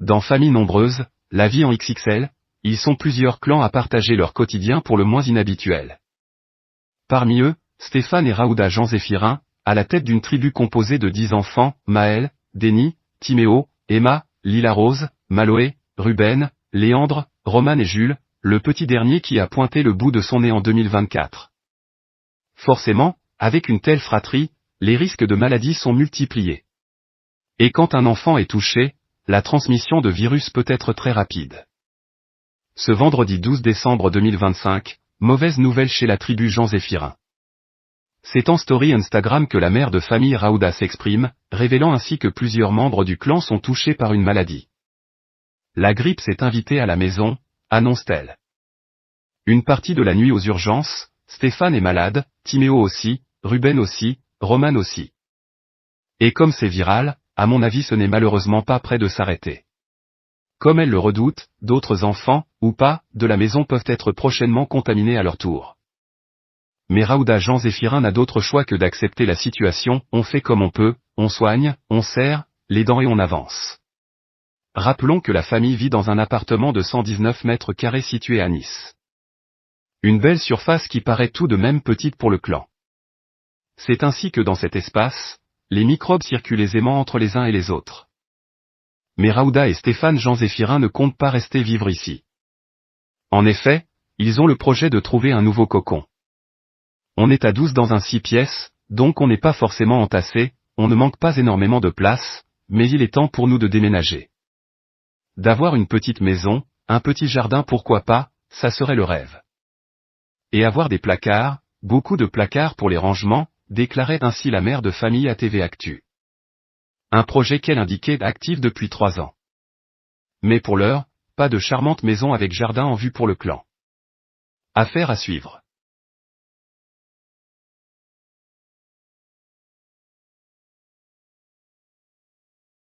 Dans Famille nombreuse, la vie en XXL, ils sont plusieurs clans à partager leur quotidien pour le moins inhabituel. Parmi eux, Stéphane et Raouda Jean-Zéphirin, à la tête d'une tribu composée de 10 enfants, Maël, Denis, Timéo, Emma, Lila Rose, Maloé, Ruben, Léandre, Roman et Jules, le petit dernier qui a pointé le bout de son nez en 2024. Forcément, avec une telle fratrie, les risques de maladie sont multipliés. Et quand un enfant est touché, la transmission de virus peut être très rapide. Ce vendredi 12 décembre 2025, mauvaise nouvelle chez la tribu Jean-Zéphirin. C'est en story Instagram que la mère de famille Raouda s'exprime, révélant ainsi que plusieurs membres du clan sont touchés par une maladie. La grippe s'est invitée à la maison, annonce-t-elle. Une partie de la nuit aux urgences, Stéphane est malade, Timéo aussi, Ruben aussi, Roman aussi. Et comme c'est viral, à mon avis ce n'est malheureusement pas près de s'arrêter. Comme elle le redoute, d'autres enfants, ou pas, de la maison peuvent être prochainement contaminés à leur tour. Mais Raouda Jean-Zéphirin n'a d'autre choix que d'accepter la situation, on fait comme on peut, on soigne, on serre les dents et on avance. Rappelons que la famille vit dans un appartement de 119 mètres carrés situé à Nice. Une belle surface qui paraît tout de même petite pour le clan. C'est ainsi que dans cet espace, les microbes circulent aisément entre les uns et les autres. Mais Raouda et Stéphane Jean-Zéphirin ne comptent pas rester vivre ici. En effet, ils ont le projet de trouver un nouveau cocon. On est à 12 dans un 6 pièces, donc on n'est pas forcément entassé, on ne manque pas énormément de place, mais il est temps pour nous de déménager. D'avoir une petite maison, un petit jardin pourquoi pas, ça serait le rêve. Et avoir des placards, beaucoup de placards pour les rangements, déclarait ainsi la mère de famille à TV Actu. Un projet qu'elle indiquait actif depuis 3 ans. Mais pour l'heure, pas de charmante maison avec jardin en vue pour le clan. Affaire à suivre.